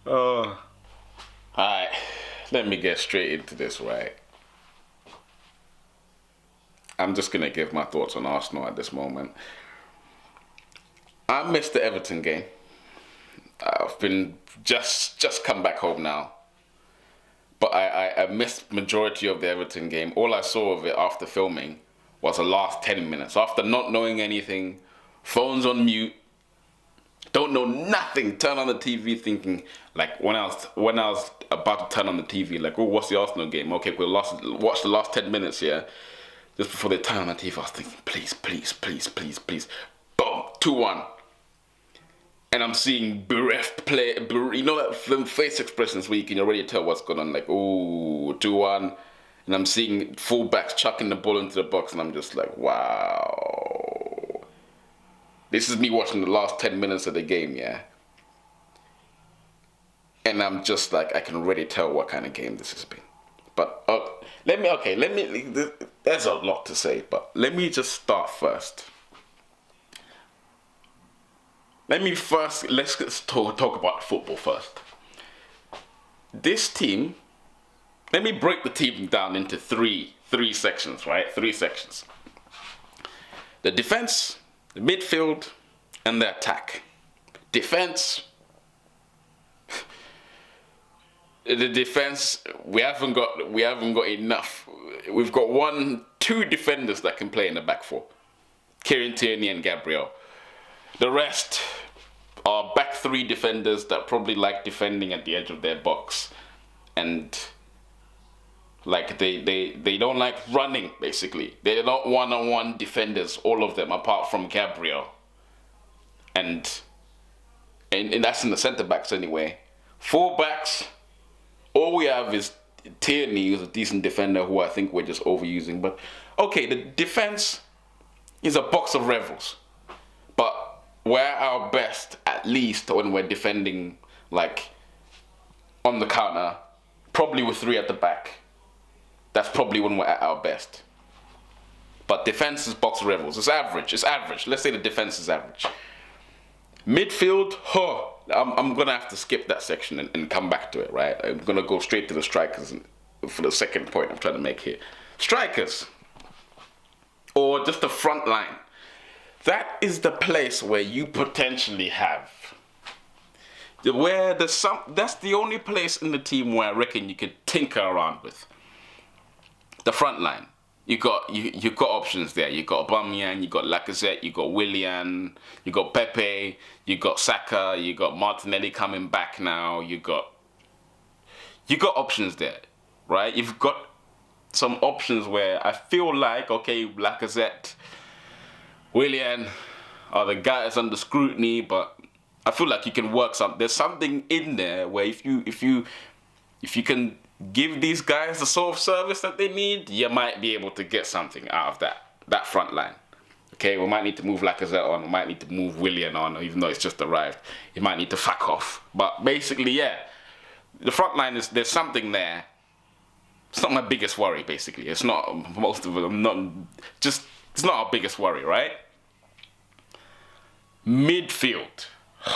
Alright, let me get straight into this, right? I'm just gonna give my thoughts on Arsenal at this moment. I missed the Everton game. I've been just come back home now. But I missed majority of the Everton game. All I saw of it after filming was the last 10 minutes. After not knowing anything, phones on mute, don't know nothing, turn on the TV thinking, like when I was about to turn on the TV, like, oh, what's the Arsenal game? Okay, we'll watch the last 10 minutes here. Just before they turn on the TV, I was thinking, please, please, please, please, please. Boom, 2-1. And I'm seeing bereft play, you know that face expressions where you can already tell what's going on, like, oh, 2-1. And I'm seeing fullbacks chucking the ball into the box, and I'm just like, wow. This is me watching the last 10 minutes of the game, yeah? And I'm just like, I can already tell what kind of game this has been. But, there's a lot to say, but let me just start first. Let's talk about football first. This team, let me break the team down into three sections, right? 3 sections. The defense, the midfield, and the attack. Defense, the defense, we haven't got enough. We've got 2 defenders that can play in the back four. Kieran Tierney and Gabriel. The rest are back 3 defenders that probably like defending at the edge of their box. And like they don't like running, basically. They're not one-on-one defenders, all of them, apart from Gabriel. And that's in the centre backs anyway. 4 backs, all we have is Tierney, who's a decent defender who I think we're just overusing. But okay, the defense is a box of revels. But we're at our best, at least when we're defending, like, on the counter, probably with 3 at the back. That's probably when we're at our best. But defense is box of revels. It's average. Let's say the defense is average. Midfield, I'm going to have to skip that section and come back to it, right? I'm going to go straight to the strikers for the second point I'm trying to make here. Strikers, or just the front line. That is the place where you potentially have, that's the only place in the team where I reckon you could tinker around with. The front line. You got options there. You got Aubameyang, you got Lacazette, you got Willian, you got Pepe, you got Saka, you got Martinelli coming back now. You got options there, right? You've got some options where I feel like, okay, Lacazette, Willian are the guys under scrutiny, but I feel like you can work something. There's something in there where if you can give these guys the sort of service that they need, you might be able to get something out of that front line. Okay, we might need to move Lacazette on, we might need to move Willian on, even though it's just arrived. You might need to fuck off. But basically, yeah, the front line there's something there. It's not my biggest worry, basically. It's not most of them. It's not our biggest worry, right? Midfield.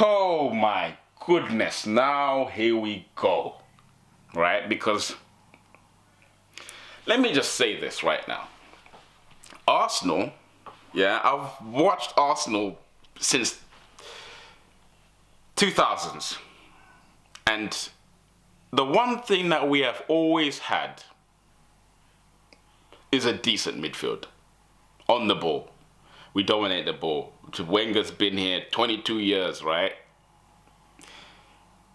Oh my goodness! Now here we go. Right? Because let me just say this right now. Arsenal, yeah, I've watched Arsenal since 2000s. And the one thing that we have always had is a decent midfield. On the ball. We dominate the ball. Wenger's been here 22 years, right?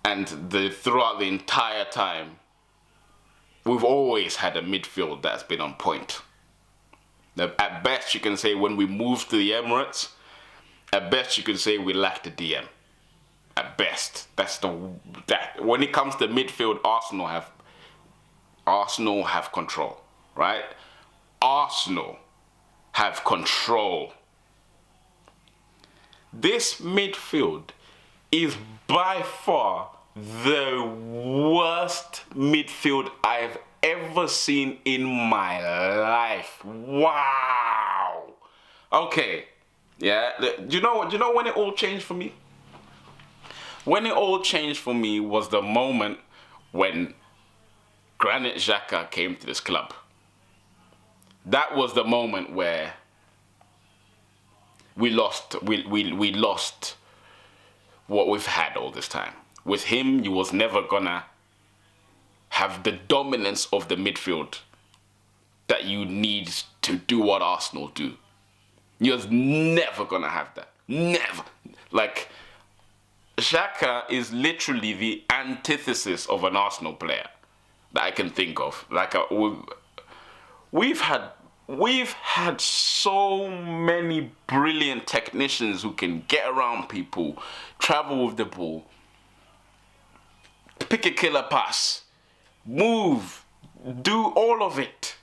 And throughout the entire time, we've always had a midfield that's been on point. At best, you can say when we moved to the Emirates, at best you can say we lacked a DM. At best, when it comes to midfield, Arsenal have control, right? Arsenal have control. This midfield is by far the worst midfield I've ever seen in my life. Wow. Okay. Yeah. Do you know when it all changed for me? When it all changed for me was the moment when Granit Xhaka came to this club. That was the moment where we lost what we've had all this time. With him, you was never gonna have the dominance of the midfield that you need to do what Arsenal do. You're never gonna have that. Never. Like, Xhaka is literally the antithesis of an Arsenal player that I can think of. Like, we've had so many brilliant technicians who can get around people, travel with the ball, pick a killer pass, move, do all of it.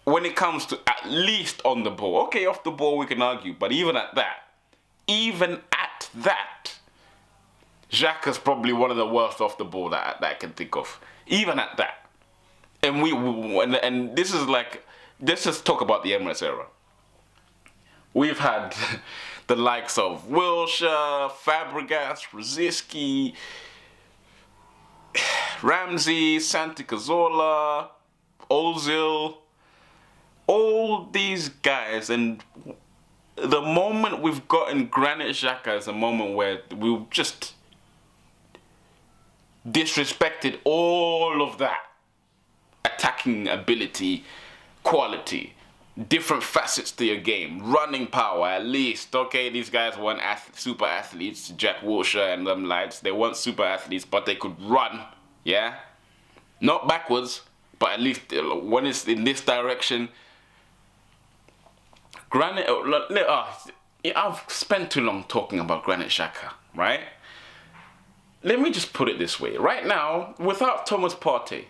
When it comes to at least on the ball. Okay, off the ball we can argue, but even at that, Xhaka's probably one of the worst off the ball that I can think of. Even at that. And this is like, let's just talk about the Emirates era. We've had the likes of Wilshere, Fabregas, Rosicky, Ramsey, Santi Cazorla, Ozil, all these guys, and the moment we've gotten Granit Xhaka is a moment where we've just disrespected all of that attacking ability, quality, different facets to your game, running power at least. Okay, these guys weren't super athletes, Jack Wilshere and them lads, they weren't super athletes, but they could run, yeah? Not backwards, but at least when it's in this direction. Granit, I've spent too long talking about Granit Xhaka, right? Let me just put it this way. Right now, without Thomas Partey,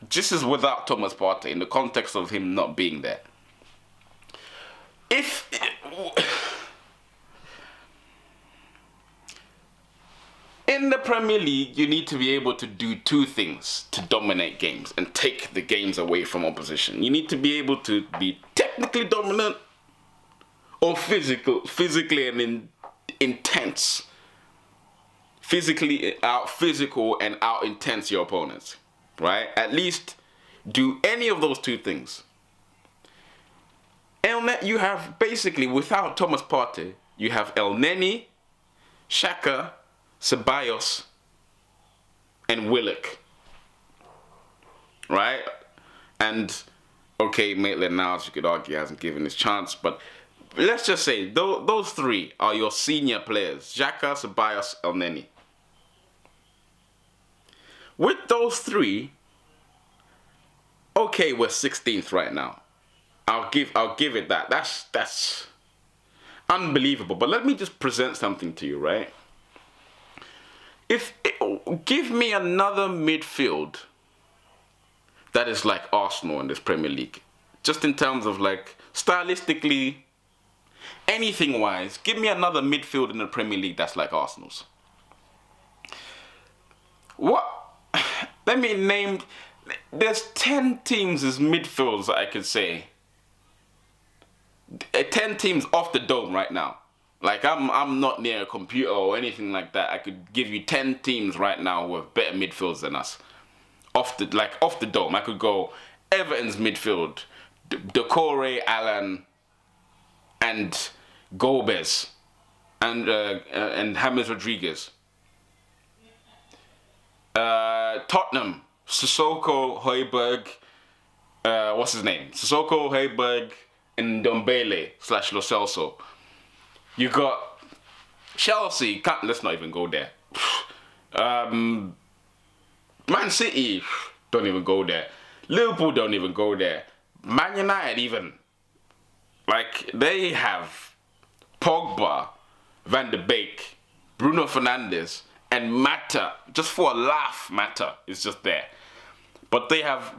this is without Thomas Partey in the context of him not being there. In the Premier League, you need to be able to do two things to dominate games and take the games away from opposition. You need to be able to be technically dominant or physically and intense. Physically out-physical and out-intense your opponents, right? At least do any of those two things. You have basically, without Thomas Partey, you have El Neni, Xhaka, Ceballos, and Willock, right? And okay, Maitland-Niles, you could argue, hasn't given his chance, but let's just say those three are your senior players: Xhaka, Ceballos, El Neni. With those three, okay, we're 16th right now. I'll give it that. That's unbelievable. But let me just present something to you, right? Give me another midfield that is like Arsenal in this Premier League. Just in terms of like stylistically, anything wise, give me another midfield in the Premier League that's like Arsenal's. What? Let me name, there's 10 teams as midfields that I could say. 10 teams off the dome right now. Like, I'm not near a computer or anything like that. I could give you 10 teams right now with better midfields than us. Off the dome. I could go Everton's midfield, Decore, Allan, and Gomez, and James Rodriguez. Tottenham, Sissoko, Højbjerg, what's his name? Sissoko, Højbjerg, and Ndombele / Lo Celso. You got Chelsea, let's not even go there. Man City, don't even go there. Liverpool, don't even go there. Man United, even. Like, they have Pogba, Van de Beek, Bruno Fernandes, and Mata. Just for a laugh, Mata is just there. But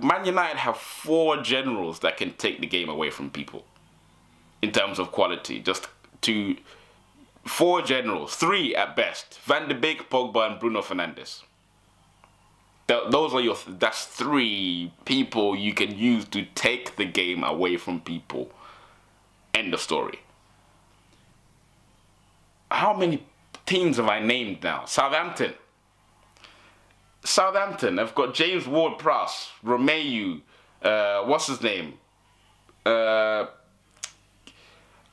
Man United have 4 generals that can take the game away from people. In terms of quality, just 4 generals, 3 at best. Van de Beek, Pogba, and Bruno Fernandes. That's 3 people you can use to take the game away from people. End of story. teams have I named now? Southampton. I've got James Ward-Prowse, Romeu, what's his name? I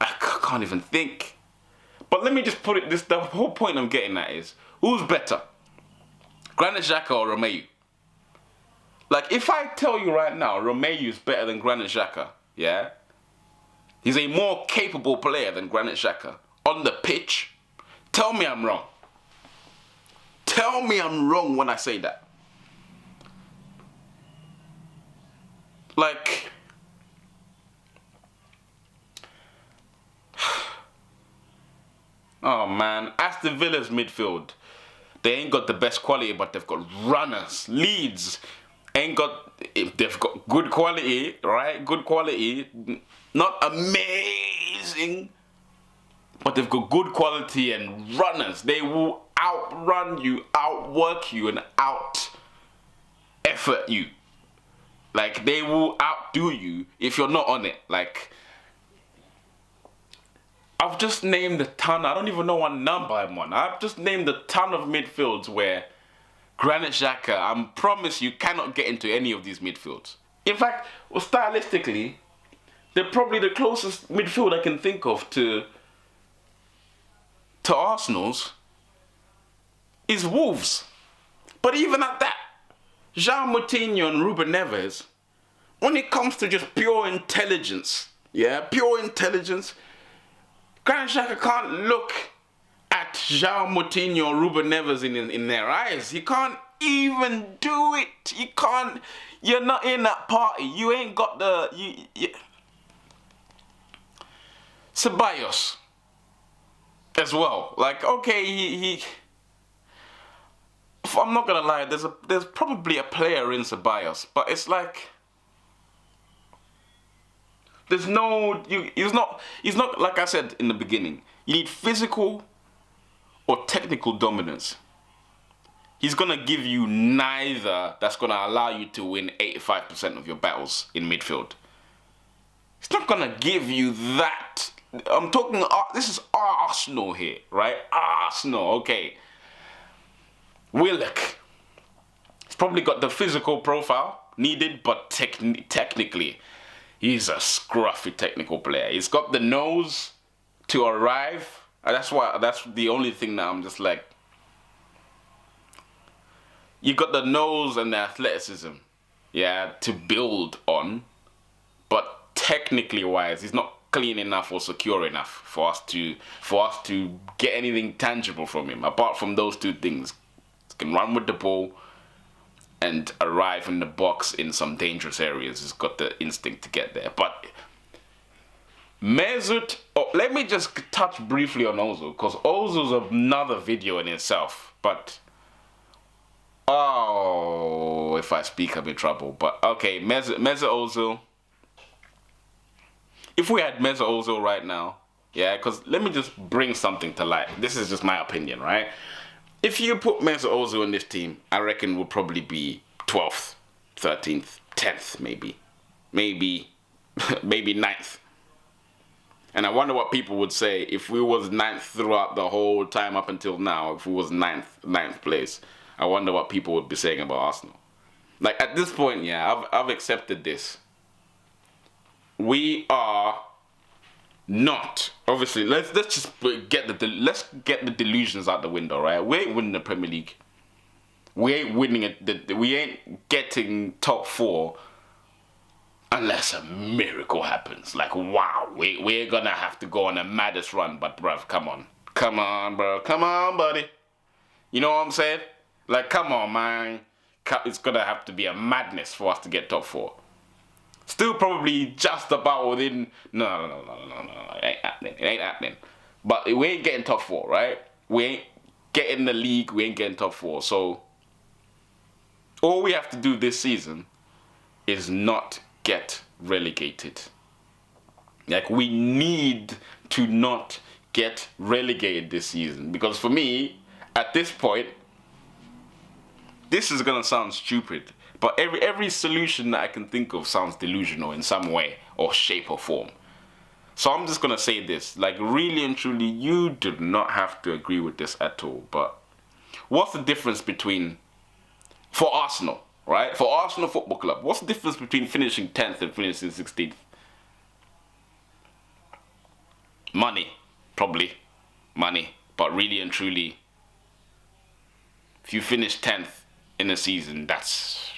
can't even think. But let me just put it, the whole point I'm getting at is, who's better? Granit Xhaka or Romeu? Like, if I tell you right now, Romeu is better than Granit Xhaka, yeah? He's a more capable player than Granit Xhaka. On the pitch, tell me I'm wrong. Tell me I'm wrong when I say that. Like, oh man, Aston Villa's midfield, they ain't got the best quality, but they've got runners. Leeds they've got good quality, right? Good quality, not amazing, but they've got good quality and runners. They will outrun you, outwork you, and out effort you. Like, they will outdo you if you're not on it. Like, I've just named a ton. I don't even know what number I'm on. I've just named a ton of midfields where Granit Xhaka, I promise you, cannot get into any of these midfields. In fact, well, stylistically, they're probably the closest midfield I can think of to Arsenal's is Wolves. But even at that, João Moutinho and Ruben Neves, when it comes to just pure intelligence, pure intelligence, Granit Xhaka can't look at João Moutinho or Ruben Neves in their eyes. He can't even do it. You can't. You're not in that party. You ain't got the. Ceballos as well. Like, okay, he I'm not gonna lie. There's probably a player in Ceballos, but it's like there's no. He's not like I said in the beginning. You need physical or technical dominance. He's gonna give you neither. That's gonna allow you to win 85% of your battles in midfield. He's not gonna give you that. I'm talking. This is Arsenal here, right? Arsenal, okay. Willock. He's probably got the physical profile needed, but technically, he's a scruffy technical player. He's got the nose to arrive. And that's the only thing that I'm just like. You got the nose and the athleticism, to build on, but technically wise, he's not clean enough or secure enough for us to get anything tangible from him. Apart from those two things, he can run with the ball and arrive in the box in some dangerous areas. He's got the instinct to get there. But Mesut, let me just touch briefly on Ozil, because Ozil's another video in itself. But if I speak, I'm in trouble. But okay, Mesut Ozil. If we had Mesut Ozil right now, because let me just bring something to light. This is just my opinion, right? If you put Mesut Ozil in this team, I reckon we'll probably be 12th, 13th, 10th, maybe 9th. And I wonder what people would say if we was 9th throughout the whole time up until now. If we was 9th place, I wonder what people would be saying about Arsenal. Like, at this point, I've accepted this. We are not, obviously, let's just get the delusions out the window, right? We ain't winning the Premier League. We ain't winning it. We ain't getting top 4 unless a miracle happens. Like, wow, we're gonna have to go on a maddest run. But bruv, come on, bro, come on, buddy. You know what I'm saying? Like, come on, man. It's gonna have to be a madness for us to get top 4. Still probably just about within. No. It ain't happening. But we ain't getting top 4, right? We ain't getting the league. We ain't getting top 4. So all we have to do this season is not get relegated. Like, we need to not get relegated this season. Because for me, at this point, this is gonna sound stupid, but every solution that I can think of sounds delusional in some way or shape or form. So I'm just going to say this. Like, really and truly, you do not have to agree with this at all. But what's the difference between, for Arsenal, right? For Arsenal Football Club, what's the difference between finishing 10th and finishing 16th? Money, probably. Money. But really and truly, if you finish 10th in a season, that's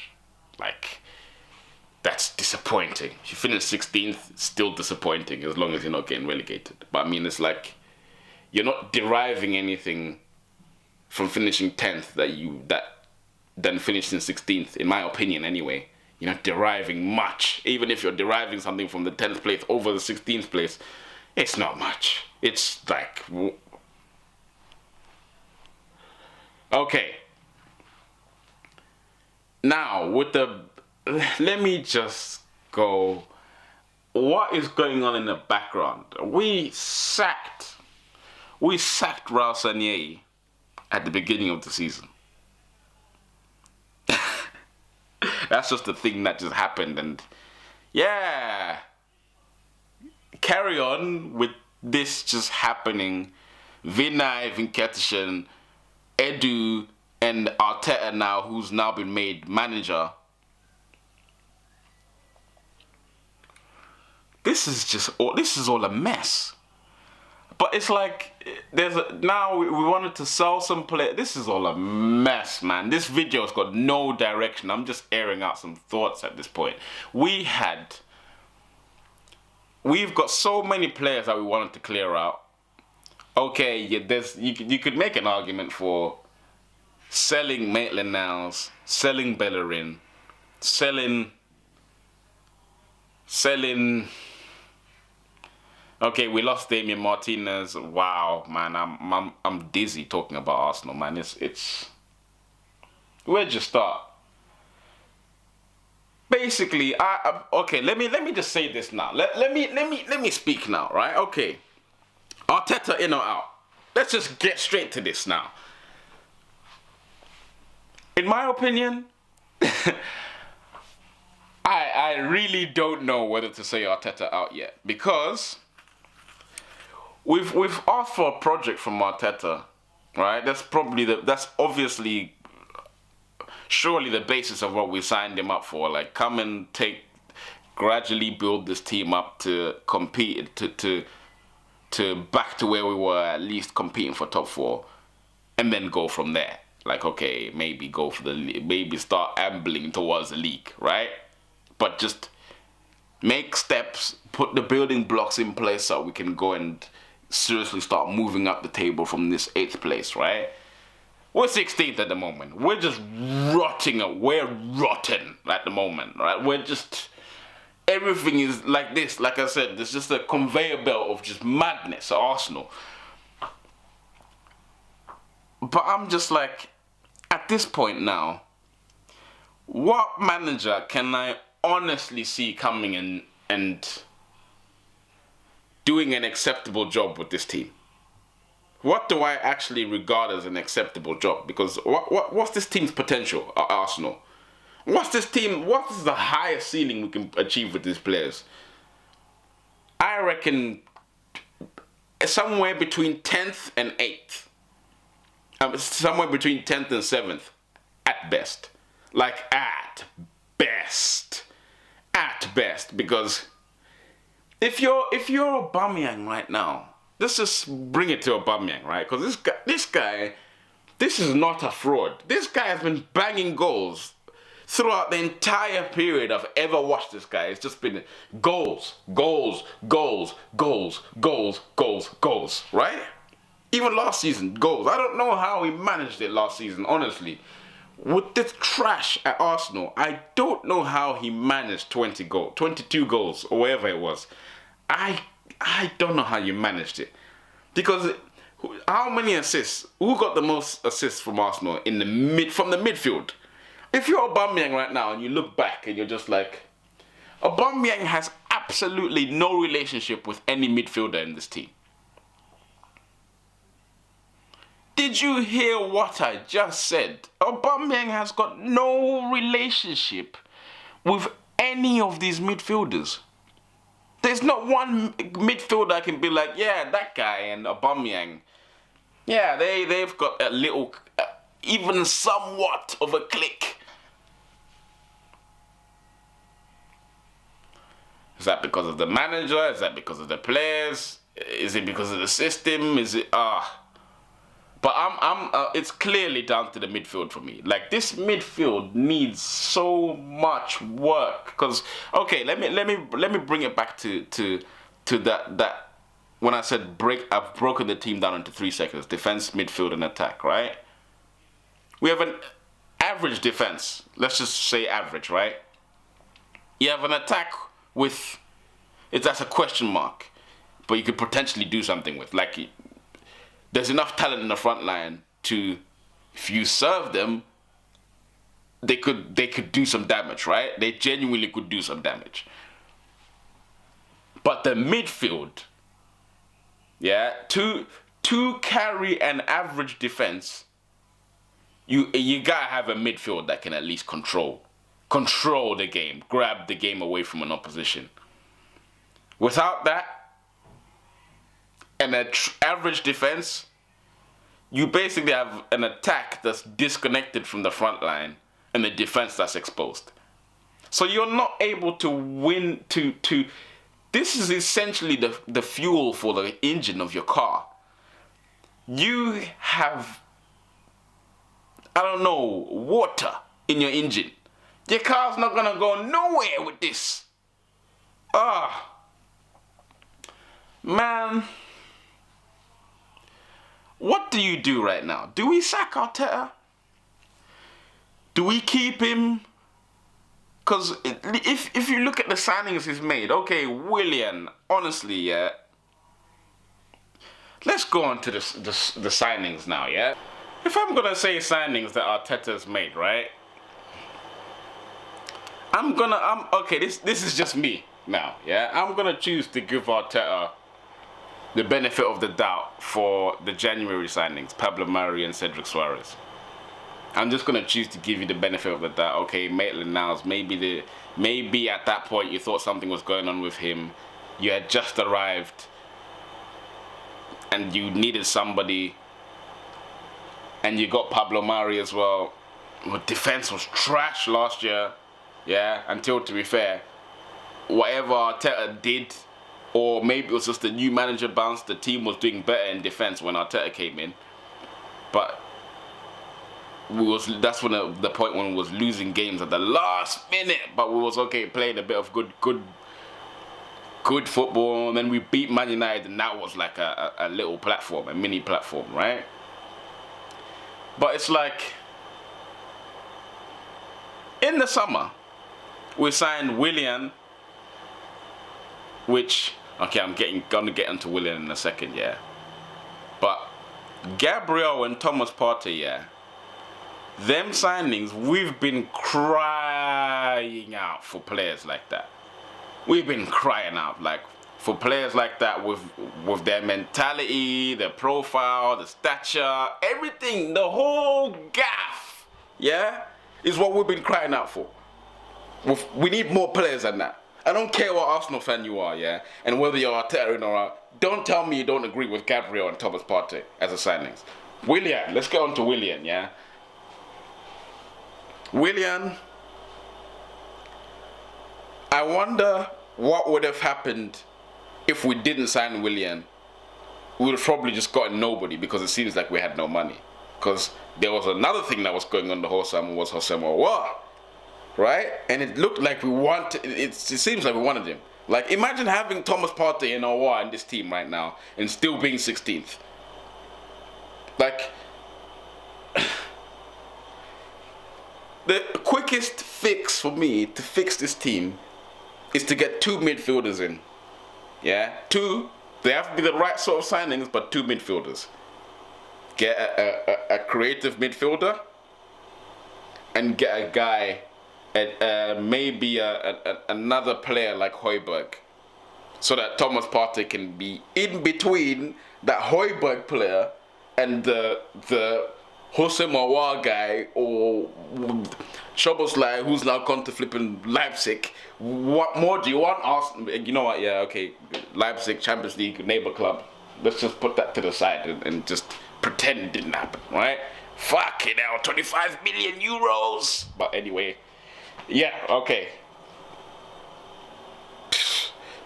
disappointing. If you finish 16th, still disappointing as long as you're not getting relegated. But I mean, it's like you're not deriving anything from finishing 10th than finishing 16th, in my opinion anyway. You're not deriving much. Even if you're deriving something from the 10th place over the 16th place, it's not much. It's like, okay. Now, let me just go. What is going on in the background? We sacked Raul Sanllehi at the beginning of the season. That's just the thing that just happened, and yeah, carry on with this just happening. Vinay, Vinketesh, Edu, and Arteta now, who's now been made manager. This is all a mess. But it's like now we wanted to sell some play. This is all a mess, man. This video's got no direction. I'm just airing out some thoughts at this point. We've got so many players that we wanted to clear out. Okay, yeah, you could make an argument for selling Maitland-Niles, selling Bellerin, selling. Okay, we lost Damian Martinez. Wow, man, I'm dizzy talking about Arsenal, man. It's where'd you start? Basically, okay. Let me just say this now. Let me speak now, right? Okay, Arteta in or out? Let's just get straight to this now. In my opinion, I really don't know whether to say Arteta out yet, because we've asked for a project from Arteta, right? That's obviously surely the basis of what we signed him up for. Like, come and gradually build this team up to compete to back to where we were, at least competing for top 4, and then go from there. Like, okay, maybe start ambling towards the league, right? But just make steps, put the building blocks in place so we can go and seriously start moving up the table from this 8th place, right? We're 16th at the moment. We're just rotting. We're rotten at the moment, right? Everything is like this. Like I said, there's just a conveyor belt of just madness at Arsenal. But I'm just like, at this point now, what manager can I honestly see coming in and doing an acceptable job with this team? What do I actually regard as an acceptable job? Because what's this team's potential at Arsenal? What is the highest ceiling we can achieve with these players? I reckon somewhere between 10th and 8th. Somewhere between 10th and 7th at best. Like, at best. At best. Because if you're Aubameyang right now, let's just bring it to Aubameyang, right? Because this guy, this is not a fraud. This guy has been banging goals throughout the entire period I've ever watched this guy. It's just been goals, right? Even last season, goals. I don't know how he managed it last season, honestly. With this trash at Arsenal, I don't know how he managed 22 goals, or whatever it was. I don't know how you managed it. Because how many assists? Who got the most assists from Arsenal from the midfield? If you're Aubameyang right now and you look back and you're just like, Aubameyang has absolutely no relationship with any midfielder in this team. Did you hear what I just said? Aubameyang has got no relationship with any of these midfielders. there's not one midfielder I can be like, yeah, that guy and Aubameyang. Yeah, they've got a little, even somewhat of a click. Is that because of the manager? Is that because of the players? Is it because of the system? Is it But it's clearly down to the midfield for me. Like, this midfield needs so much work. Because okay, let me bring it back to that when I said I've broken the team down into 3 seconds: defense, midfield, and attack. Right? We have an average defense. Let's just say average, right? You have an attack with that's a question mark, but you could potentially do something with. Like, there's enough talent in the front line to, if you serve them, they could do some damage, right? They genuinely could do some damage. But the midfield, yeah, to carry an average defense, you gotta have a midfield that can at least control the game, grab the game away from an opposition. Without that, and an average defense, you basically have an attack that's disconnected from the front line and a defense that's exposed. So you're not able to win. This is essentially the fuel for the engine of your car. You have, I don't know, water in your engine. Your car's not gonna go nowhere with this. Man. What do you do right now? Do we sack Arteta? Do we keep him? Because if you look at the signings he's made, okay, Willian, honestly, yeah. Let's go on to the signings now, yeah. If I'm gonna say signings that Arteta's made, right? Okay. This is just me now, yeah. I'm gonna choose to give Arteta the benefit of the doubt for the January signings, Pablo Mari and Cedric Suarez. I'm just gonna choose to give you the benefit of the doubt. Okay, Maitland-Niles, maybe at that point you thought something was going on with him. You had just arrived and you needed somebody, and you got Pablo Mari as well. Well, defense was trash last year, yeah. Until, to be fair, whatever Arteta did, or maybe it was just the new manager bounce, the team was doing better in defense when Arteta came in. But that's when the point when we was losing games at the last minute. But we was okay playing a bit of good football, and then we beat Man United, and that was like a little platform, a mini platform, right? But it's like, in the summer, we signed Willian, which, okay, I'm gonna get into Willian in a second, yeah. But Gabriel and Thomas Partey, yeah. Them signings, we've been crying out for players like that. We've been crying out, like, for players like that with their mentality, their profile, the stature, everything, the whole gaff, yeah, is what we've been crying out for. We need more players than that. I don't care what Arsenal fan you are, yeah, and whether you're Arteta or not. Don't tell me you don't agree with Gabriel and Thomas Partey as a signings. Willian, let's get on to Willian, yeah. Willian, I wonder what would have happened if we didn't sign Willian. We would have probably just gotten nobody, because it seems like we had no money. Because there was another thing that was going on the whole summer, was Jose Mourinho. Right? And it looked like we wanted, it seems like we wanted him. Like, imagine having Thomas Partey and Aouar in this team right now and still being 16th. Like, the quickest fix for me to fix this team is to get 2 midfielders in. Yeah? 2, they have to be the right sort of signings, but 2 midfielders. Get a creative midfielder and get a guy, maybe another player like Højbjerg, so that Thomas Partey can be in between that Højbjerg player and the Jose Mourinho guy, or Szoboszlai, who's now gone to flipping Leipzig. What more do you want? Arsenal? You know what? Yeah, okay. Leipzig, Champions League, neighbor club. Let's just put that to the side and just pretend it didn't happen, right? Fucking hell, 25 million euros. But anyway, yeah, okay.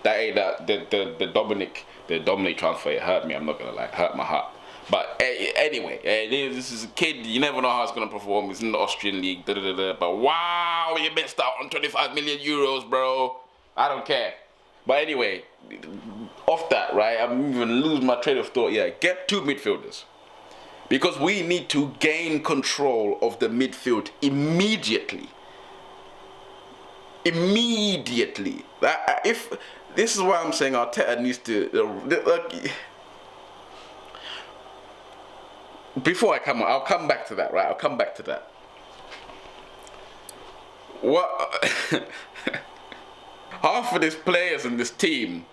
That ain't that the Dominic transfer. It hurt me. I'm not gonna lie, it hurt my heart. But anyway, this is a kid. You never know how it's gonna perform. It's in the Austrian league. But wow, you missed out on 25 million euros, bro. I don't care. But anyway, off that, right? I'm even losing my train of thought. Yeah, get 2 midfielders. Because we need to gain control of the midfield immediately. Immediately. If this is why I'm saying Arteta needs to. Before I'll come back to that, right? I'll come back to that. What? Half of these players in this team,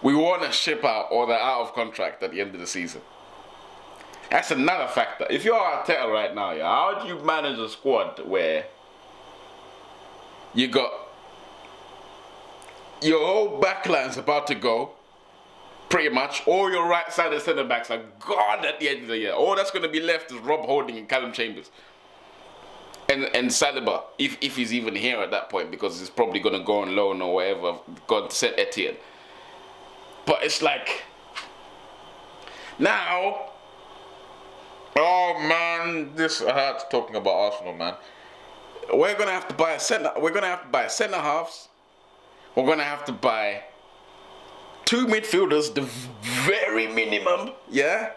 we want to ship out or they're out of contract at the end of the season. That's another factor. If you're Arteta right now, yeah, how do you manage a squad where you got your whole backline's about to go, pretty much, all your right-sided centre-backs are gone at the end of the year. All that's going to be left is Rob Holding and Callum Chambers. And Saliba, if he's even here at that point, because he's probably going to go on loan or whatever, God sent Etienne. But it's like, now, oh man, this hurts talking about Arsenal, man. We're going to have to buy a centre. We're going to have to buy centre halves. We're going to have to buy 2 midfielders, the very minimum, yeah?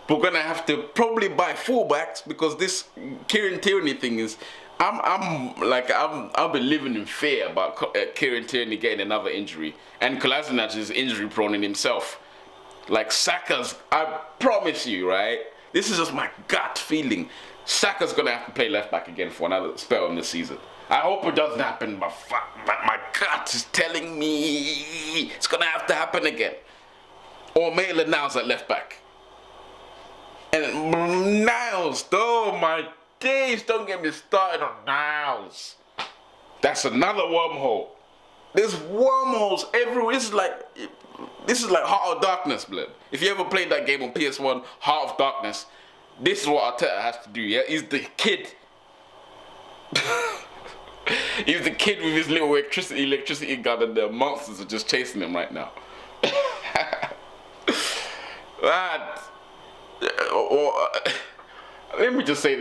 We're going to have to probably buy fullbacks because this Kieran Tierney thing is, I've been living in fear about Kieran Tierney getting another injury. And Kolasinac is injury prone in himself. Like Saka's, I promise you, right? This is just my gut feeling. Saka's going to have to play left back again for another spell in this season. I hope it doesn't happen, but my gut is telling me it's going to have to happen again. Or Maitland-Niles at left back. And Niles, oh my days, don't get me started on Niles. That's another wormhole. There's wormholes everywhere. This is like Heart of Darkness, blood. If you ever played that game on PS1, Heart of Darkness, this is what Arteta has to do, yeah? He's the kid. He's the kid with his little electricity gun, and the monsters are just chasing him right now. Let me just say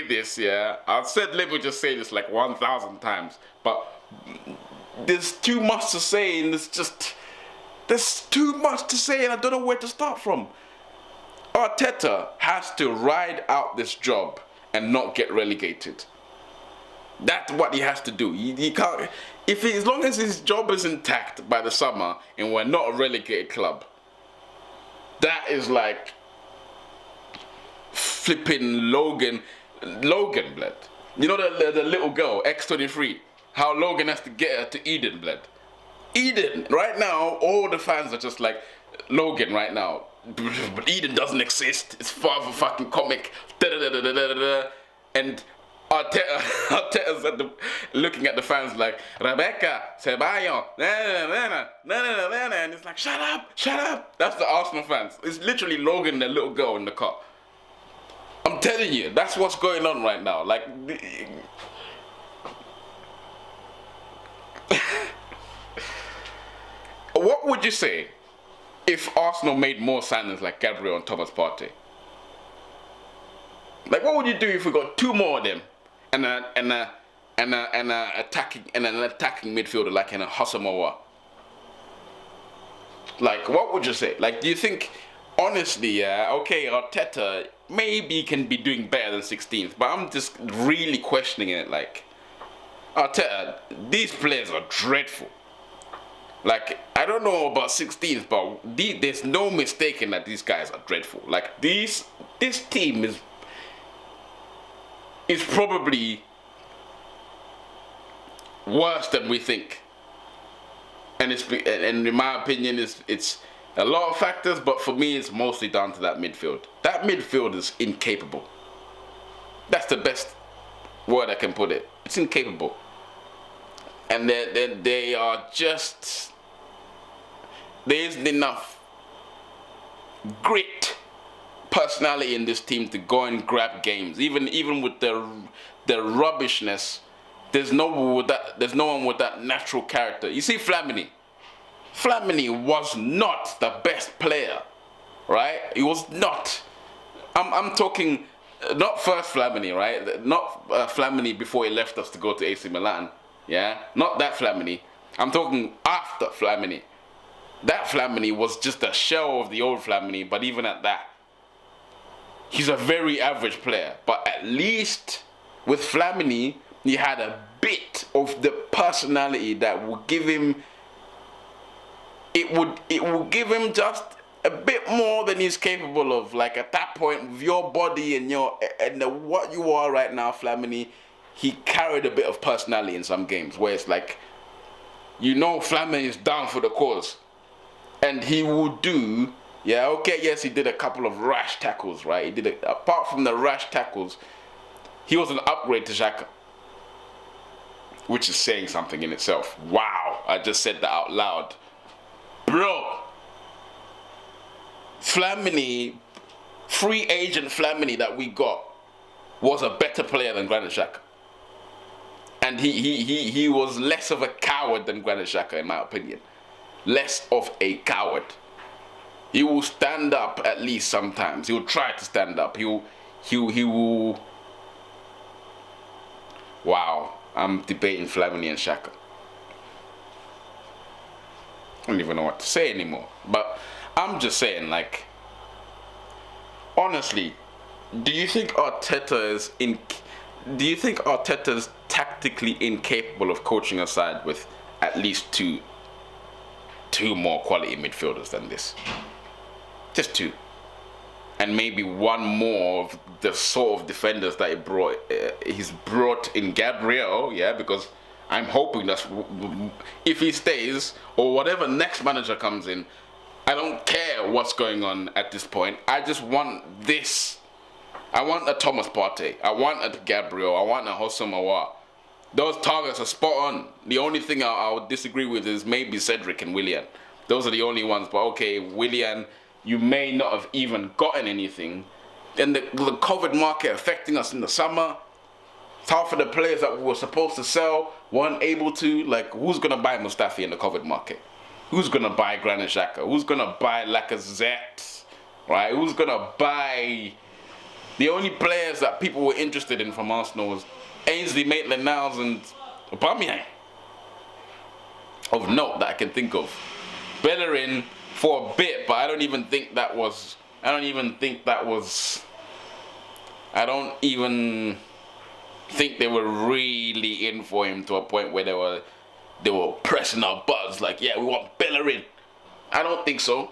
this, yeah. I've said let me just say this like 1,000 times, but there's too much to say, and there's too much to say, and I don't know where to start from. Arteta has to ride out this job and not get relegated. That's what he has to do. He can't. As long as his job is intact by the summer and we're not a relegated club, that is like flipping Logan, blood. You know the little girl, X23. How Logan has to get her to Eden, blood. Eden, right now, all the fans are just like, Logan right now. But Eden doesn't exist. It's far of a fucking comic. And Arteta's looking at the fans like, Rebecca, Ceballos, and it's like, shut up. That's the Arsenal fans. It's literally Logan, the little girl in the car. I'm telling you, that's what's going on right now. Like, what would you say if Arsenal made more signings like Gabriel and Thomas Partey? Like, what would you do if we got 2 more of them and an attacking midfielder like in a Hasamoa? Like, what would you say? Like, do you think, honestly, yeah, okay, Arteta maybe can be doing better than 16th, but I'm just really questioning it. Like, Arteta, these players are dreadful. Like, I don't know about 16th, but there's no mistaking that these guys are dreadful. Like, this team is probably worse than we think. And in my opinion, it's a lot of factors, but for me, it's mostly down to that midfield. That midfield is incapable. That's the best word I can put it. It's incapable. And they are just, there isn't enough grit, personality in this team to go and grab games. Even with the rubbishness, there's no one with that natural character. You see, Flamini was not the best player, right? He was not. I'm talking not first Flamini, right? Not Flamini before he left us to go to AC Milan. Yeah, not that Flamini. I'm talking after Flamini. That Flamini was just a shell of the old Flamini, but even at that, he's a very average player. But at least with Flamini, he had a bit of the personality that would give him, it would give him just a bit more than he's capable of. Like at that point, with your body and what you are right now, Flamini, he carried a bit of personality in some games where it's like, Flamini is down for the cause. And he would do, yes, he did a couple of rash tackles, right? Apart from the rash tackles, he was an upgrade to Xhaka, which is saying something in itself. Wow, I just said that out loud. Bro, Flamini, free agent Flamini that we got was a better player than Granit Xhaka. And he was less of a coward than Granit Xhaka, in my opinion. Less of a coward. He will stand up at least sometimes. He will try to stand up. He will. Wow, I'm debating Flamini and Xhaka. I don't even know what to say anymore. But I'm just saying, like, honestly, do you think Arteta's tactically incapable of coaching a side with at least two more quality midfielders than this? Just two. And maybe one more of the sort of defenders that he's brought in Gabriel, because I'm hoping that if he stays or whatever next manager comes in, I don't care what's going on at this point. I just want this. I want a Thomas Partey. I want a Gabriel. I want a Houssem Aouar. Those targets are spot on. The only thing I would disagree with is maybe Cedric and Willian. Those are the only ones. But okay, Willian, you may not have even gotten anything. And the COVID market affecting us in the summer. Half of the players that we were supposed to sell weren't able to. Like, who's going to buy Mustafi in the COVID market? Who's going to buy Granit Xhaka? Who's going to buy Lacazette? Right? Who's going to buy... The only players that people were interested in from Arsenal was Ainsley Maitland-Niles and Aubameyang. Of note that I can think of. Bellerin for a bit, but I don't even think they were really in for him to a point where they were pressing our buttons like, yeah, we want Bellerin. I don't think so.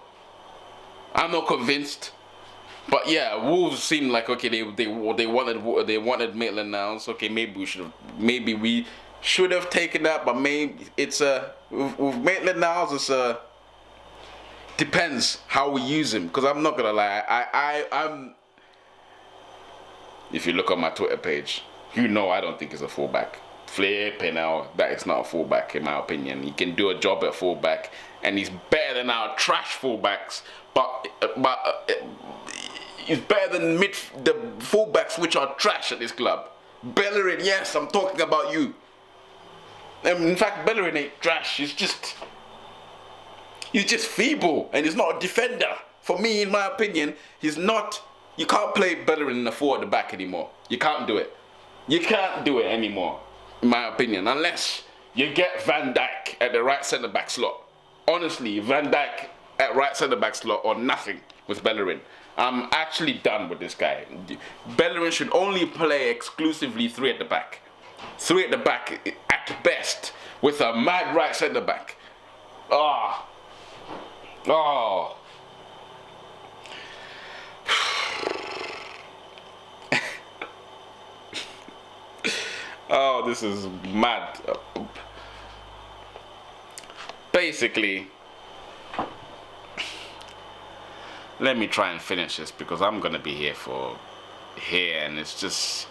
I'm not convinced. But yeah, Wolves seemed like, okay, they wanted Maitland-Niles. Okay, maybe we should have taken that, but maybe it's with Maitland-Niles, it's depends how we use him. Because I'm not gonna lie, I'm if you look on my Twitter page, I don't think he's a fullback. Flipping out, that is not a fullback in my opinion. He can do a job at fullback, and he's better than our trash fullbacks. But he's better than the fullbacks which are trash at this club. Bellerin, yes, I'm talking about you. In fact, Bellerin ain't trash. He's just feeble, and he's not a defender. For me, in my opinion, he's not. You can't play Bellerin in the 4 at the back anymore. You can't do it. You can't do it anymore, in my opinion, unless you get Van Dijk at the right centre-back slot. Honestly, Van Dijk at right centre-back slot or nothing with Bellerin. I'm actually done with this guy. Bellerin should only play exclusively 3 at the back. 3 at the back at best with a mad right centre-back. Oh. Oh, this is mad. Basically, let me try and finish this because I'm gonna be here and it's just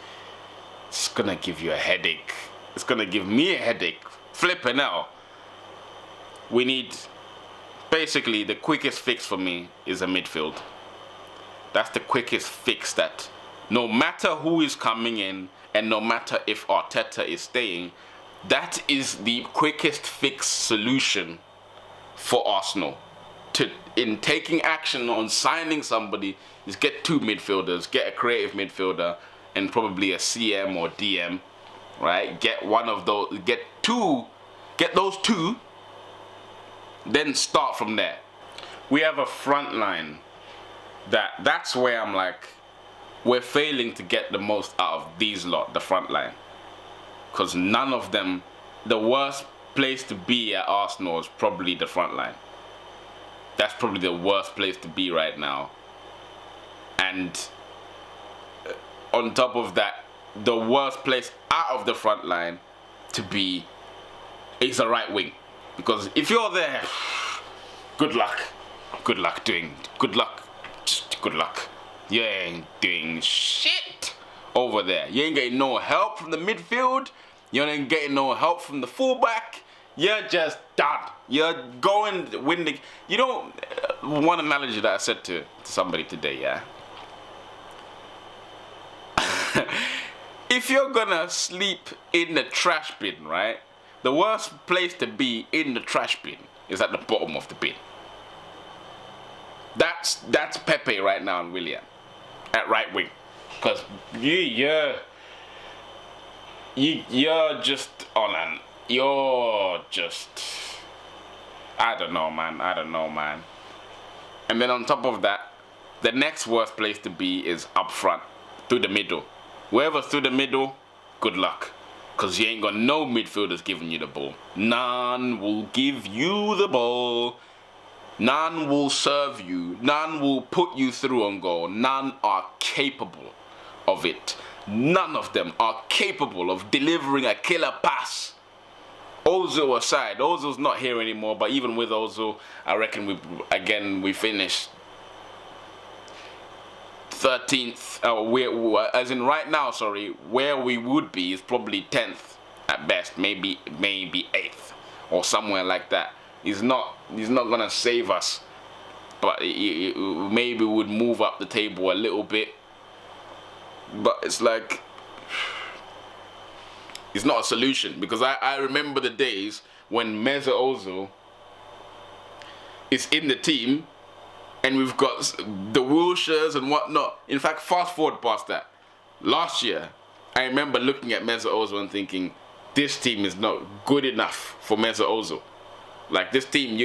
it's gonna give you a headache. It's gonna give me a headache. Flipping out. We need, basically, the quickest fix for me is a midfield. That's the quickest fix that, no matter who is coming in and no matter if Arteta is staying, that is the quickest fix solution for Arsenal. In taking action on signing somebody is get 2 midfielders, get a creative midfielder and probably a CM or DM, right? Get one of those, get those 2, then start from there. We have a front line that's where I'm like, we're failing to get the most out of these lot, the front line. Because none of them, the worst place to be at Arsenal is probably the front line. That's probably the worst place to be right now. And on top of that, the worst place out of the front line to be is a right wing. Because if you're there, good luck. Good luck. Just good luck. You ain't doing shit over there. You ain't getting no help from the midfield. You ain't getting no help from the fullback. You're just done. You're going winning. You know, one analogy that I said to somebody today, yeah? If you're gonna sleep in the trash bin, right? The worst place to be in the trash bin is at the bottom of the bin. That's Pepe right now and Willian at right wing. Because you're just I don't know, man. And then on top of that, the next worst place to be is up front, through the middle. Whoever's through the middle, good luck. Because you ain't got no midfielders giving you the ball. None will give you the ball. None will serve you. None will put you through on goal. None are capable of it. None of them are capable of delivering a killer pass. Ozil aside, Ozil's not here anymore, but even with Ozil, I reckon we finished 13th, as in right now, where we would be is probably 10th at best, maybe 8th or somewhere like that. He's not gonna save us, but he maybe would move up the table a little bit. But it's like, it's not a solution, because I remember the days when Mesut Ozil is in the team and we've got the Wilshires and whatnot. In fact, fast forward past that. Last year, I remember looking at Mesut Ozil and thinking, this team is not good enough for Mesut Ozil. Like this team,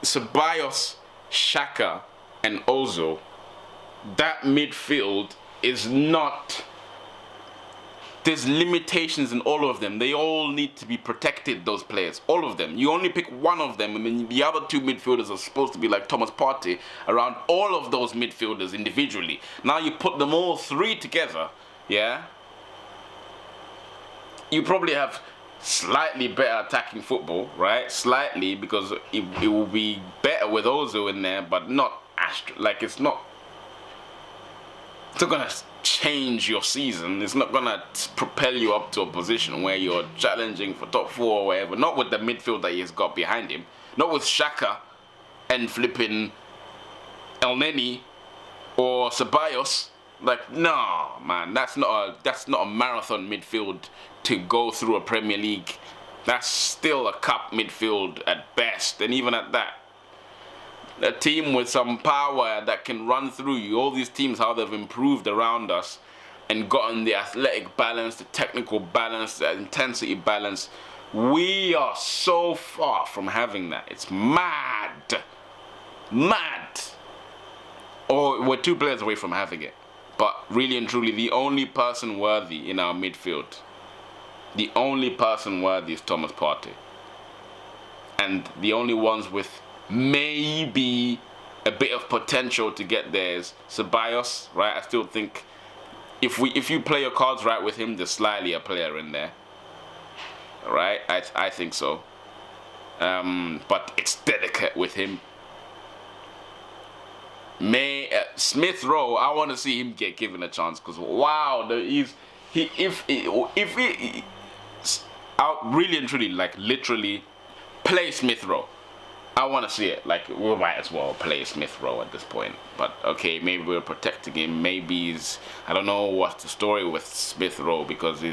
Ceballos, Xhaka, and Ozil, that midfield is not. There's limitations in all of them. They all need to be protected, those players. All of them. You only pick one of them, and then the other 2 midfielders are supposed to be like Thomas Partey around all of those midfielders individually. Now you put them all 3 together, yeah? You probably have slightly better attacking football, right? Slightly, because it will be better with Ozil in there, but not it's not gonna change your season. It's not gonna propel you up to a position where you're challenging for top 4 or whatever. Not with the midfield that he's got behind him. Not with Xhaka and flipping El Neni or Ceballos. Like, no, man, that's not a marathon midfield to go through a Premier League. That's still a cup midfield at best, and even at that, a team with some power that can run through you. All these teams, how they've improved around us and gotten the athletic balance, the technical balance, the intensity balance. We are so far from having that. It's mad. Or we're 2 players away from having it. But really and truly, the only person worthy in our midfield, the only person worthy is Thomas Partey. And the only ones with maybe a bit of potential to get there is Ceballos, right? I still think if you play your cards right with him, there's slightly a player in there, right? I think so. But it's delicate with him. Smith Rowe, I want to see him get given a chance, because wow, if he out really and truly, like literally, play Smith Rowe. I want to see it. Like, we might as well play Smith Rowe at this point. But okay, maybe we're protecting him. Maybe he's, I don't know what's the story with Smith Rowe, because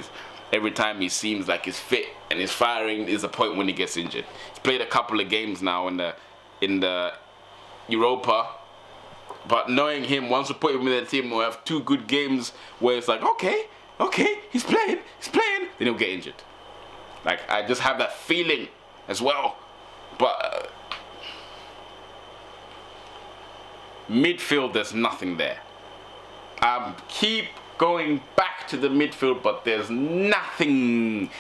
every time he seems like he's fit and he's firing, is a point when he gets injured. He's played a couple of games now in the Europa. But knowing him, once we put him in the team, we'll have 2 good games where it's like, okay, he's playing, then he'll get injured. Like, I just have that feeling as well. But midfield, there's nothing there. I keep going back to the midfield, but there's nothing,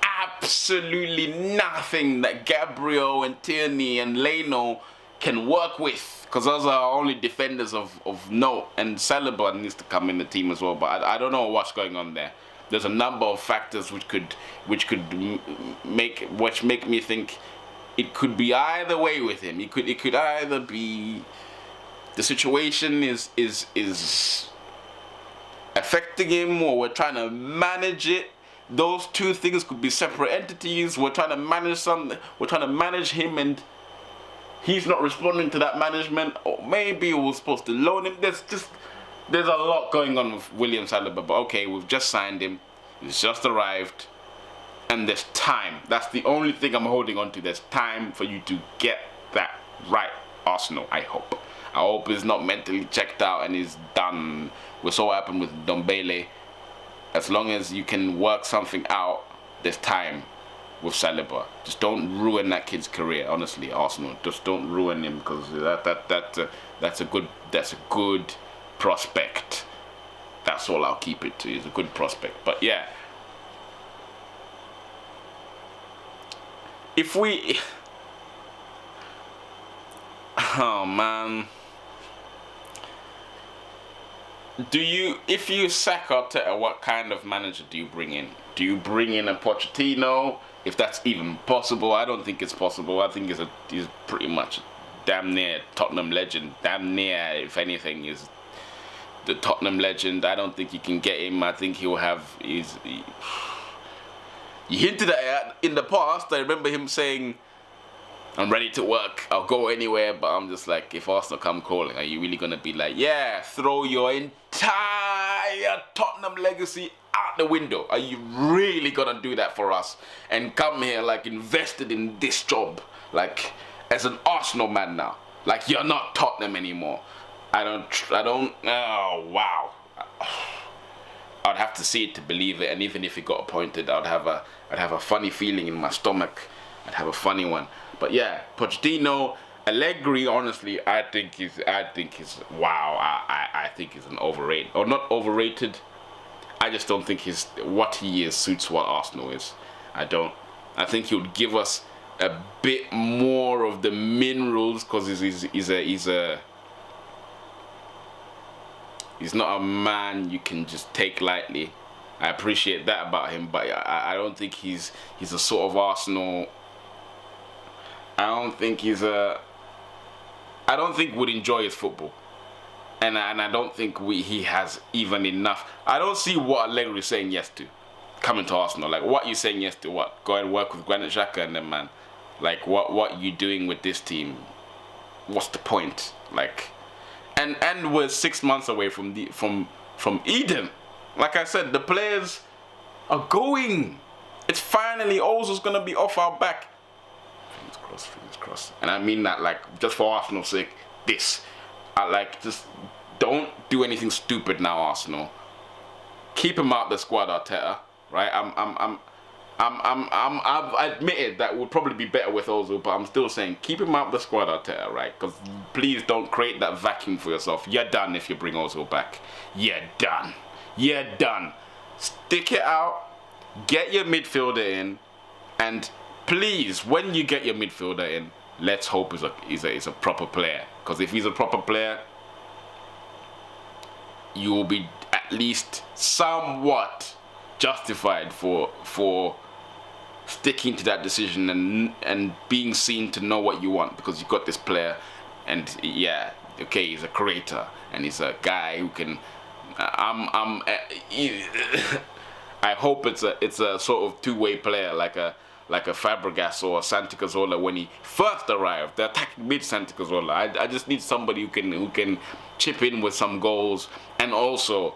absolutely nothing that Gabriel and Tierney and Leno can work with, because those are our only defenders of note, and Saliba needs to come in the team as well. But I don't know what's going on there. There's a number of factors which make me think it could be either way with him. It could either be the situation is affecting him, or we're trying to manage it. Those 2 things could be separate entities. We're trying to manage something. We're trying to manage him, and he's not responding to that management. Or maybe we're supposed to loan him. There's a lot going on with William Saliba. But okay, we've just signed him. He's just arrived. And there's time. That's the only thing I'm holding on to. There's time for you to get that right, Arsenal, I hope. I hope he's not mentally checked out and he's done. We saw what happened with Dombele. As long as you can work something out, there's time with Saliba. Just don't ruin that kid's career, honestly, Arsenal. Just don't ruin him, because that's a good prospect. That's all I'll keep it to. He's a good prospect. But yeah. Oh man, if you sack Arteta, what kind of manager do you bring in? Do you bring in a Pochettino, if that's even possible? I don't think it's possible. I think he's pretty much damn near Tottenham legend. Damn near, if anything, is the Tottenham legend. I don't think you can get him. I think he'll have He hinted at it in the past. I remember him saying, I'm ready to work, I'll go anywhere. But I'm just like, if Arsenal come calling, are you really going to be like, yeah, throw your entire Tottenham legacy out the window? Are you really going to do that for us? And come here like invested in this job, like as an Arsenal man now? Like, you're not Tottenham anymore. I don't, oh wow. I'd have to see it to believe it, and even if he got appointed, I'd have a funny feeling in my stomach. I'd have a funny one. But yeah, Pochettino, Allegri, honestly, I think he's wow. I think he's an overrated, or not overrated. I just don't think what he is suits what Arsenal is. I don't. I think he would give us a bit more of the minerals, because he's not a man you can just take lightly. I appreciate that about him, but I don't think he's a sort of Arsenal. I don't think would enjoy his football, and I don't think he has even enough. I don't see what Allegri is saying yes to, coming to Arsenal. Like, what you saying yes to? What, go and work with Granit Xhaka and them, man? Like, what you doing with this team? What's the point? Like, and we're 6 months away from Eden. Like I said, the players are going. It's finally Ozil's gonna be off our back. Fingers crossed. And I mean that, like, just for Arsenal's sake. Just don't do anything stupid now, Arsenal. Keep him out the squad, Arteta. Right? I've admitted that would probably be better with Ozil, but I'm still saying keep him out the squad, Arteta, right? Because please don't create that vacuum for yourself. You're done if you bring Ozil back. You're done. Stick it out. Get your midfielder in, and please, when you get your midfielder in, let's hope he's a proper player. Because if he's a proper player, you will be at least somewhat justified for sticking to that decision and being seen to know what you want, because you've got this player, and yeah, okay, he's a creator and he's a guy who can. I hope it's a sort of two-way player, like a Fabregas or a Santi Cazorla when he first arrived. The attacking mid Santi Cazorla. I just need somebody who can chip in with some goals and also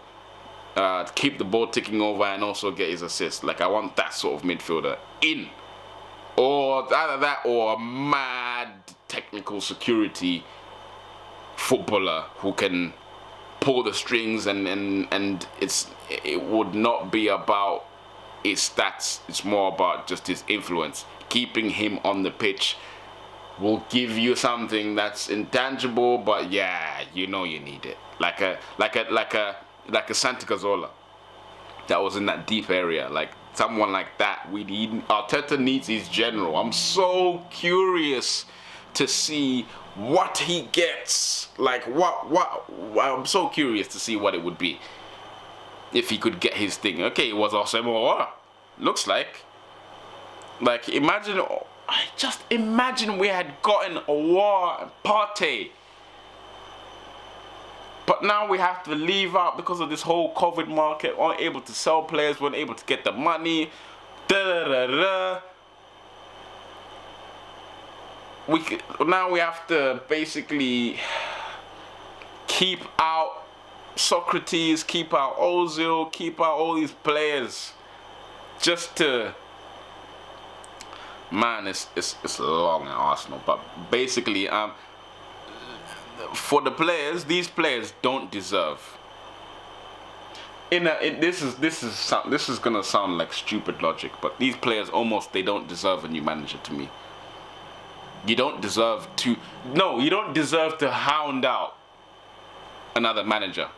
keep the ball ticking over and also get his assist. Like, I want that sort of midfielder in, or either that or a mad technical security footballer who can pull the strings and it would not be about his stats. It's more about just his influence. Keeping him on the pitch will give you something that's intangible, but yeah, you know you need it. Like a Santi Cazorla that was in that deep area. Like someone like that. Arteta needs his general. I'm so curious to see what he gets. Like what I'm so curious to see what it would be if he could get his thing. Okay, it was Osemo. Looks like just imagine we had gotten a war Partey. But now we have to leave out because of this whole COVID market. We're not able to sell players, we're not able to get the money. Now we have to basically keep out Socrates, keep out Ozil, keep out all these players just to... Man, it's long in Arsenal, but basically, for the players, these players don't deserve. This is gonna sound like stupid logic, but these players they don't deserve a new manager to me. You don't deserve to hound out another manager.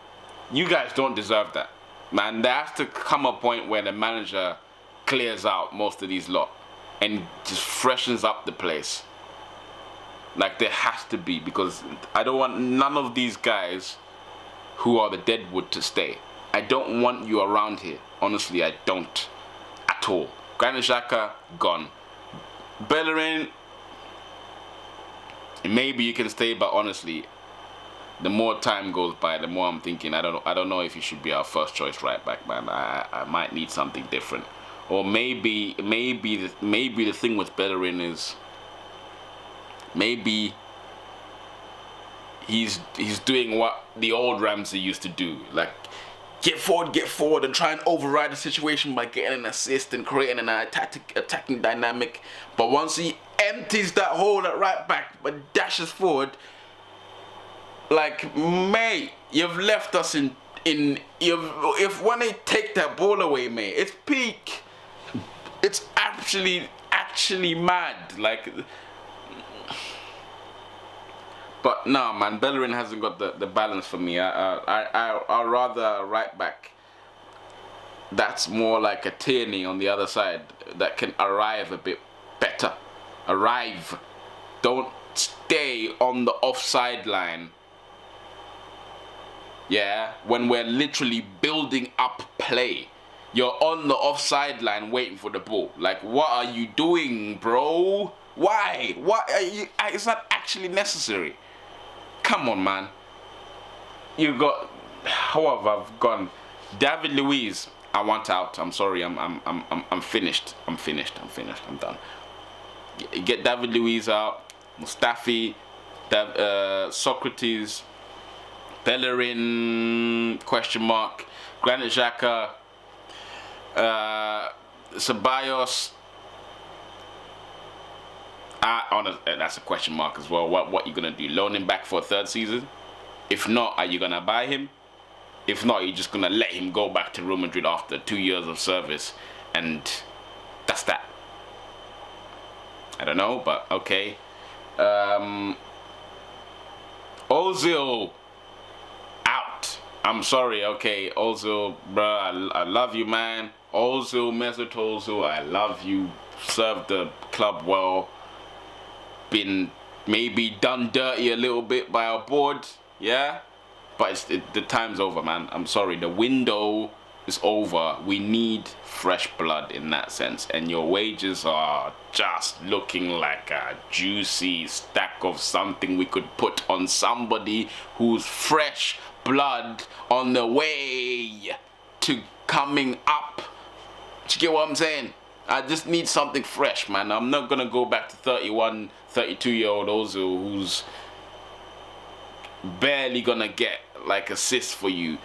You guys don't deserve that, man. There has to come a point where the manager clears out most of these lot and just freshens up the place. Like, there has to be, because I don't want none of these guys who are the deadwood to stay. I don't want you around here. Honestly, I don't. At all. Granit Xhaka, gone. Bellerin, maybe you can stay, but honestly, the more time goes by, the more I'm thinking, I don't know if he should be our first choice right back, man. I might need something different. Or maybe the thing with Bellerin is, maybe he's doing what the old Ramsey used to do, like get forward and try and override the situation by getting an assist and creating an attacking dynamic. But once he empties that hole at right back but dashes forward, like, mate, you've left us if when they take that ball away, mate, it's peak. It's actually mad. Like, but no, man, Bellerin hasn't got the balance for me. I'd rather right back that's more like a Tierney on the other side that can arrive a bit better. Arrive. Don't stay on the offside line. Yeah, when we're literally building up play. You're on the offside line waiting for the ball. Like, what are you doing, bro? Why? What are you? It's not actually necessary. Come on, man. You got... How have I gone? David Luiz, I want out. I'm sorry. I'm finished. I'm done. Get David Luiz out. Mustafi, Socrates, Bellerin, question mark. Granit Xhaka, Ceballos. That's a question mark as well. What you gonna do? Loan him back for a third season? If not, are you gonna buy him? If not, you're just gonna let him go back to Real Madrid after 2 years of service, and that's that. I don't know, but okay. Ozil out. I'm sorry, okay, Ozil, bruh, I love you, man. Ozil, Mesut Ozil, I love you. Served the club well. Been maybe done dirty a little bit by our board, yeah? But the time's over, man. I'm sorry, the window is over. We need fresh blood in that sense. And your wages are just looking like a juicy stack of something we could put on somebody who's fresh blood on the way to coming up Do you get what I'm saying? I just need something fresh, man. I'm not going to go back to 31, 32-year-old Ozil who's barely going to get like assists for you.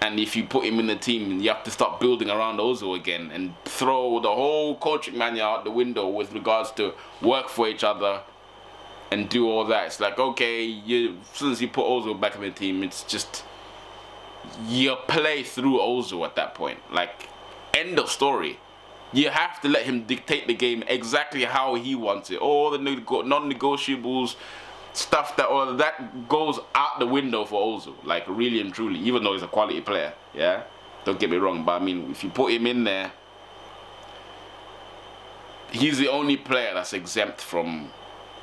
And if you put him in the team, you have to start building around Ozil again and throw the whole coaching manual out the window with regards to work for each other and do all that. It's like, okay, as soon as you put Ozil back in the team, it's just you play through Ozil at that point. Like, end of story. You have to let him dictate the game exactly how he wants it. All the non-negotiables, stuff that goes out the window for Ozil. Like, really and truly, even though he's a quality player, yeah? Don't get me wrong, but I mean, if you put him in there, he's the only player that's exempt from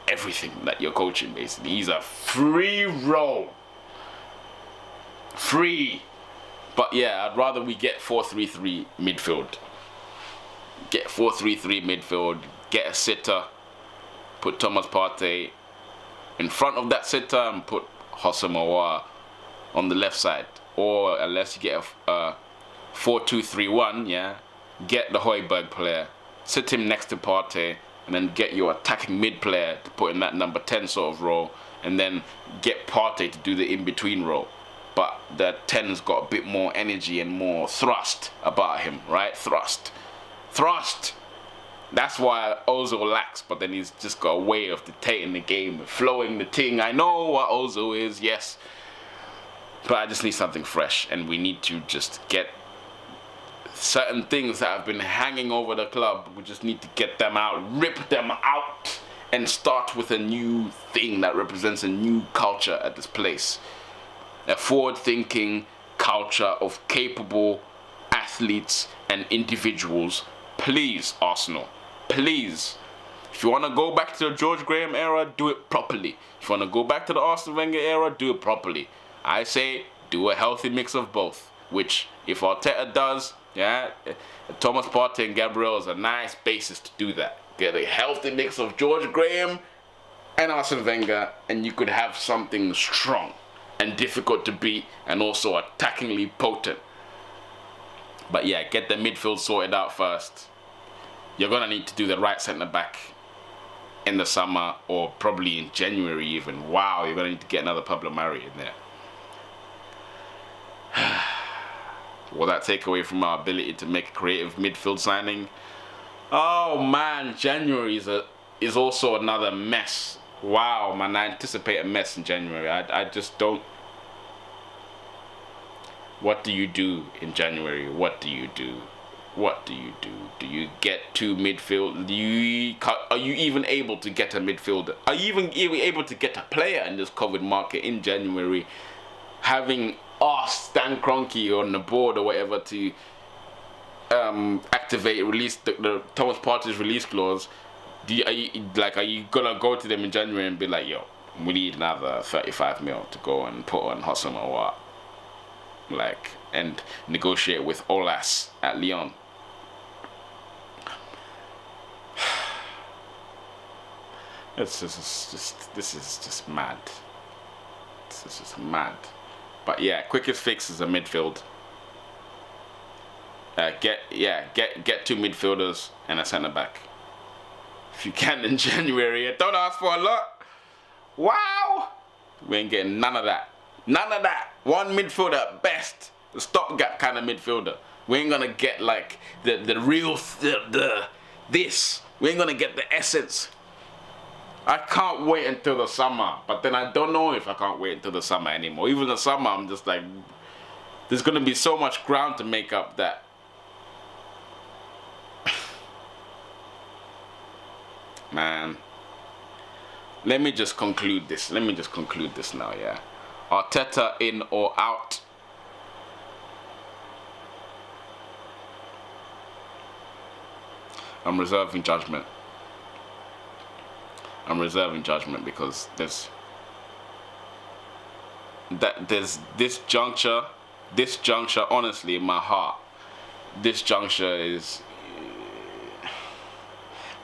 everything that you're coaching, basically. He's a free roll. Free. But yeah, I'd rather we get 4-3-3 midfield. Get 4-3-3 midfield, get a sitter, put Thomas Partey in front of that sitter and put Houssem Aouar on the left side. Or unless you get a 4-2-3-1, yeah, get the Højbjerg player, sit him next to Partey, and then get your attacking mid player to put in that number 10 sort of role, and then get Partey to do the in-between role. But the 10's got a bit more energy and more thrust about him, right? Thrust. That's why Ozil lacks, but then he's just got a way of dictating the game, flowing the thing. I know what Ozil is, yes, but I just need something fresh, and we need to just get certain things that have been hanging over the club. We just need to get them out, rip them out, and start with a new thing that represents a new culture at this place. A forward-thinking culture of capable athletes and individuals. Please, Arsenal, please. If you want to go back to the George Graham era, do it properly. If you want to go back to the Arsene Wenger era, do it properly. I say do a healthy mix of both, which if Arteta does, yeah, Thomas Partey and Gabriel is a nice basis to do that. Get a healthy mix of George Graham and Arsene Wenger, and you could have something strong and difficult to beat and also attackingly potent. But yeah, get the midfield sorted out first. You're going to need to do the right centre-back in the summer or probably in January even. Wow, you're going to need to get another Pablo Mari in there. Will that take away from our ability to make a creative midfield signing? Oh man, January is also another mess. Wow, man, I anticipate a mess in January. I just don't. What do you do in January? What do you do? What do you do? Do you get two midfield? Are you even able to get a midfielder? Are you even able to get a player in this COVID market in January? Having Stan Kroenke on the board or whatever to activate, release the Thomas Partey's release clause. Are you gonna go to them in January and be like, yo, we need another 35 mil to go and put on Houssem Aouar? Like, and negotiate with Olas at Lyon. This is just mad. This is just mad. But yeah, quickest fix is a midfield. Get two midfielders and a centre back. If you can in January, don't ask for a lot. Wow, we ain't getting none of that. None of that. One midfielder at best. The stopgap kind of midfielder. We ain't gonna get like the real this. We ain't gonna get the essence. I can't wait until the summer, but then I don't know if I can't wait until the summer anymore. Even the summer, I'm just like, there's gonna be so much ground to make up that. Man, let me just conclude this. Now, yeah. Arteta in or out? I'm reserving judgment. Because there's this juncture, honestly, in my heart, this juncture is.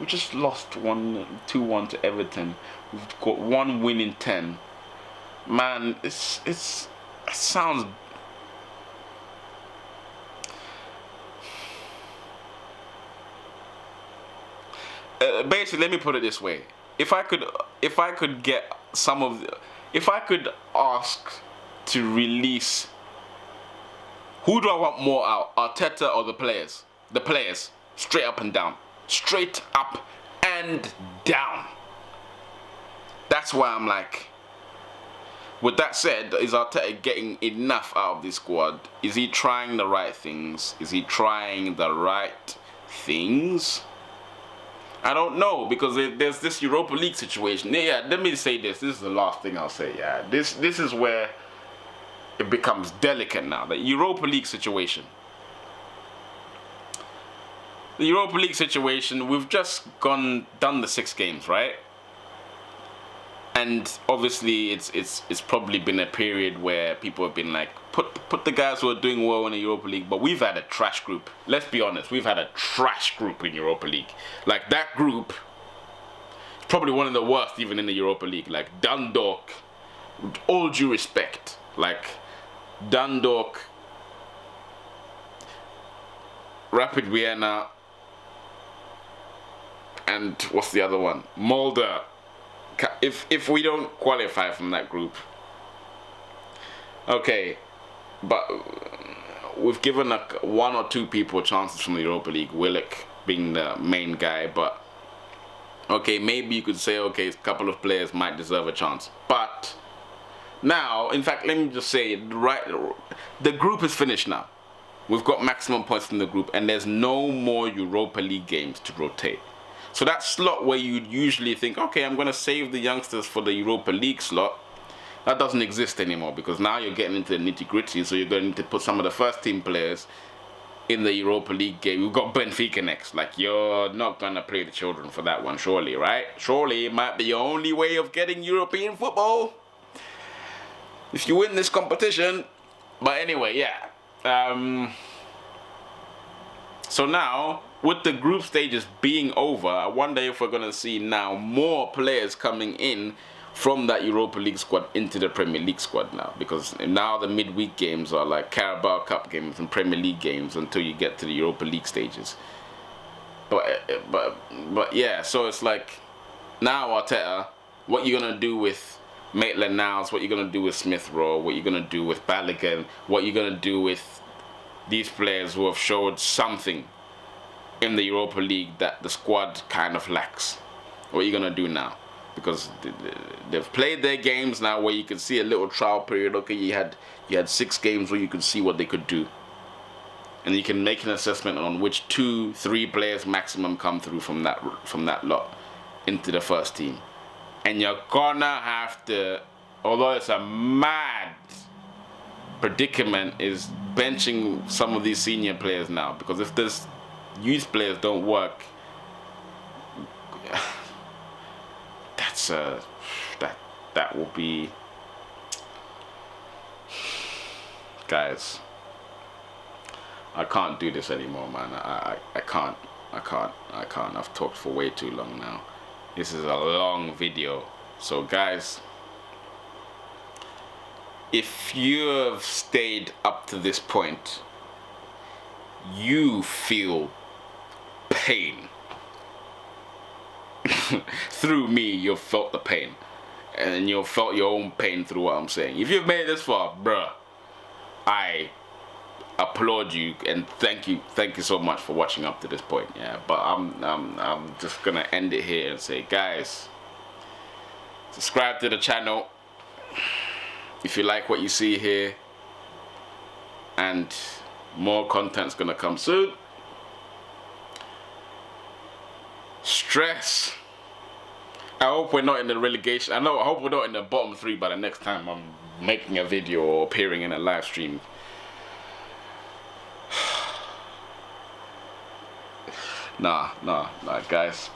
We just lost 2-1 to Everton. We've got 1 win in 10. Man, it sounds. basically, let me put it this way: if I could get some of, if I could ask to release, who do I want more out, Arteta or the players? The players, straight up and down, straight up and down. That's why I'm like. With that said, is Arteta getting enough out of this squad? Is he trying the right things? Is he trying the right things? I don't know, because there's this Europa League situation. Yeah, let me say this. This is the last thing I'll say. Yeah, this is where it becomes delicate now. The Europa League situation. The Europa League situation. We've just done the 6 games, right? And obviously, it's probably been a period where people have been like, put the guys who are doing well in the Europa League. But we've had a trash group. Let's be honest, we've had a trash group in Europa League. Like, that group is probably one of the worst even in the Europa League. Like Dundalk, with all due respect, like Dundalk, Rapid Vienna, and what's the other one? Molde. If we don't qualify from that group, okay, but we've given like 1 or 2 people chances from the Europa League, Willock being the main guy, but okay, maybe you could say, okay, a couple of players might deserve a chance. But now, in fact, let me just say, right, the group is finished now. We've got maximum points in the group, and there's no more Europa League games to rotate. So that slot where you'd usually think, okay, I'm going to save the youngsters for the Europa League slot, that doesn't exist anymore, because now you're getting into the nitty-gritty, so you're going to put some of the first-team players in the Europa League game. We've got Benfica next. Like, you're not going to play the children for that one, surely, right? Surely it might be your only way of getting European football if you win this competition. But anyway, yeah. So now, with the group stages being over, I wonder if we're going to see now more players coming in from that Europa League squad into the Premier League squad now. Because now the midweek games are like Carabao Cup games and Premier League games until you get to the Europa League stages. But yeah, so it's like, now Arteta, what you going to do with Maitland-Niles, what you're going to do with Smith Rowe, what you're going to do with Balogun, what you're going to do with these players who have showed something in the Europa League that the squad kind of lacks. What are you going to do now? Because they've played their games now where you can see a little trial period. Okay, you had 6 games where you could see what they could do. And you can make an assessment on which 2-3 players maximum come through from that lot into the first team. And you're gonna have to, although it's a mad predicament, is benching some of these senior players now, because if this youth players don't work, that will be, guys, I can't do this anymore, man. I can't. I've talked for way too long now. This is a long video. So guys, if you have stayed up to this point, you feel pain. Through me, you've felt the pain. And you've felt your own pain through what I'm saying. If you've made it this far, bruh, I applaud you and thank you so much for watching up to this point. Yeah, but I'm just gonna end it here and say, guys, subscribe to the channel if you like what you see here, and more content's gonna come soon. Stress. I hope we're not in the relegation. I hope we're not in the bottom 3 by the next time I'm making a video or appearing in a live stream. Nah, guys.